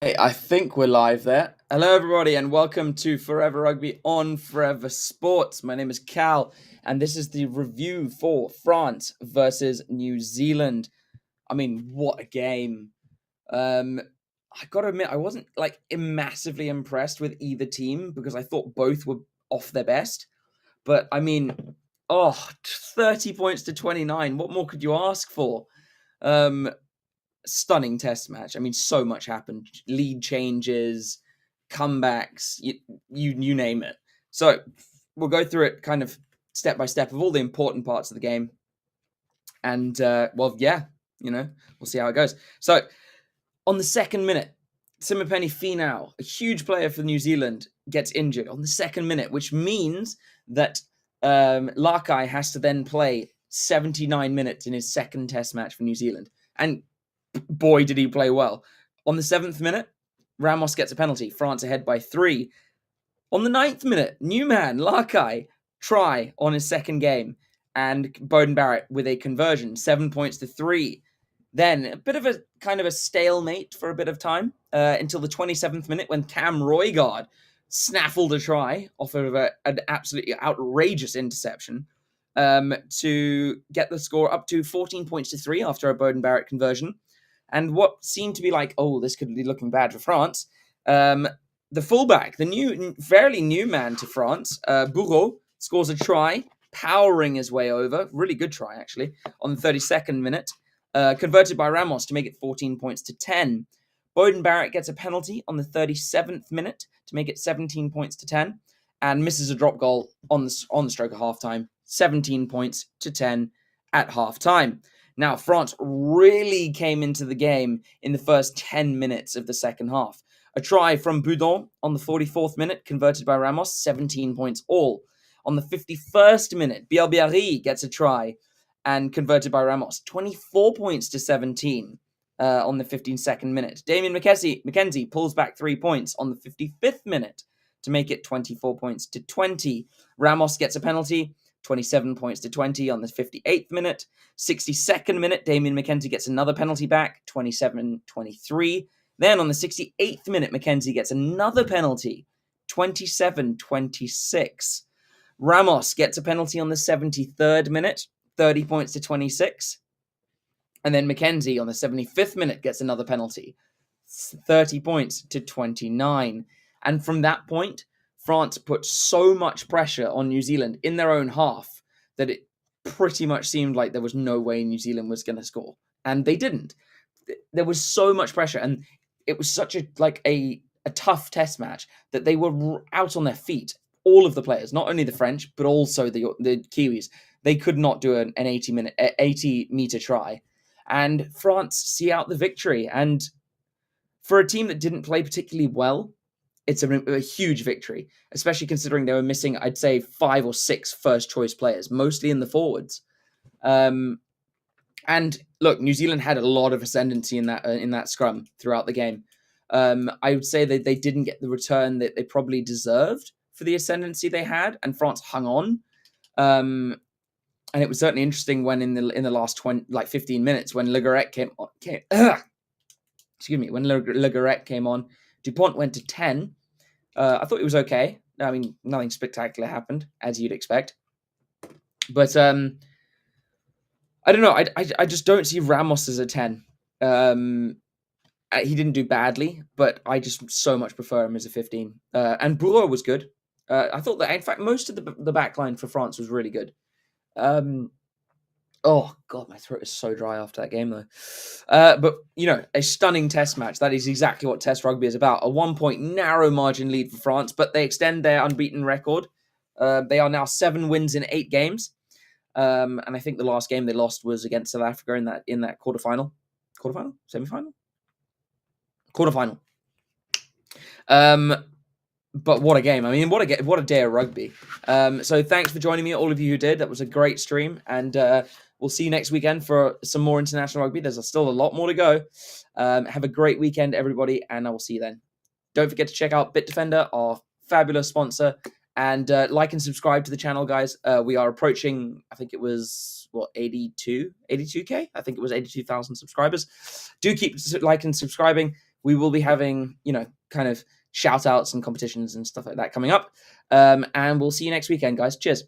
Hey, I think we're live there. Hello, everybody, and welcome to Forever Rugby on Forever Sports. My name is Cal, and this is the review for France versus New Zealand. I mean, what a game! I gotta admit, I wasn't massively impressed with either team because I thought both were off their best. But I mean, 30 points to 29. What more could you ask for? Um, Stunning test match. I mean, so much happened. Lead changes, comebacks, you name it. So we'll go through it kind of step by step of all the important parts of the game. And we'll see how it goes. So on the second minute, Simapeni Finau, a huge player for New Zealand, gets injured on the second minute, which means that Lakai has to then play 79 minutes in his second test match for New Zealand. And boy, did he play well. On the 7th minute, Ramos gets a penalty. France ahead by 3. On the 9th minute, new man, Lakai, try on his second game. And Beauden Barrett with a conversion, 7 points to 3. Then a bit of a kind of a stalemate for a bit of time until the 27th minute when Cam Roigard snaffled a try off of an absolutely outrageous interception to get the score up to 14 points to 3 after a Beauden Barrett conversion. And what seemed to be like, this could be looking bad for France. The fullback, the fairly new man to France, Bourreau, scores a try, powering his way over. Really good try, actually, on the 32nd minute. Converted by Ramos to make it 14 points to 10. Beauden Barrett gets a penalty on the 37th minute to make it 17 points to 10. And misses a drop goal on the stroke of halftime. 17 points to 10 at halftime. Now, France really came into the game in the first 10 minutes of the second half. A try from Boudon on the 44th minute, converted by Ramos, 17 points all. On the 51st minute, Bielbiarri gets a try and converted by Ramos, 24 points to 17 on the 52nd minute. Damien McKenzie pulls back 3 points on the 55th minute to make it 24 points to 20. Ramos gets a penalty, 27 points to 20 on the 58th minute. 62nd minute, Damien McKenzie gets another penalty back, 27-23. Then on the 68th minute, McKenzie gets another penalty, 27-26. Ramos gets a penalty on the 73rd minute, 30 points to 26. And then McKenzie on the 75th minute gets another penalty, 30 points to 29. And from that point, France put so much pressure on New Zealand in their own half that it pretty much seemed like there was no way New Zealand was going to score. And they didn't. There was so much pressure, and it was such a tough test match that they were out on their feet. All of the players, not only the French, but also the Kiwis. They could not do an 80-meter try. And France see out the victory. And for a team that didn't play particularly well, it's a huge victory, especially considering they were missing, I'd say, 5 or 6 first-choice players, mostly in the forwards. And look, New Zealand had a lot of ascendancy in that scrum throughout the game. I would say that they didn't get the return that they probably deserved for the ascendancy they had, and France hung on. And it was certainly interesting when in the last 15 minutes when Le Goret came on. When Le Goret came on, Dupont went to 10. I thought it was okay. I mean, nothing spectacular happened, as you'd expect. But I don't know. I just don't see Ramos as a 10. He didn't do badly, but I just so much prefer him as a 15. And Bourreau was good. I thought that, in fact, most of the back line for France was really good. Oh, God, my throat is so dry after that game, though. But, a stunning test match. That is exactly what test rugby is about. A 1-point narrow margin lead for France, but they extend their unbeaten record. They are now 7 wins in 8 games. And I think the last game they lost was against South Africa in that quarterfinal. Quarterfinal? Semi-final? Quarterfinal. But what a game. I mean, what a day of rugby. So thanks for joining me, all of you who did. That was a great stream. And we'll see you next weekend for some more international rugby. There's still a lot more to go. Have a great weekend, everybody, and I will see you then. Don't forget to check out BITDEFENDER, our fabulous sponsor, and like and subscribe to the channel, guys. We are approaching, I think it was, 82K? I think it was 82,000 subscribers. Do keep like and subscribing. we will be having, kind of shout outs and competitions and stuff like that coming up. And we'll see you next weekend, guys. Cheers.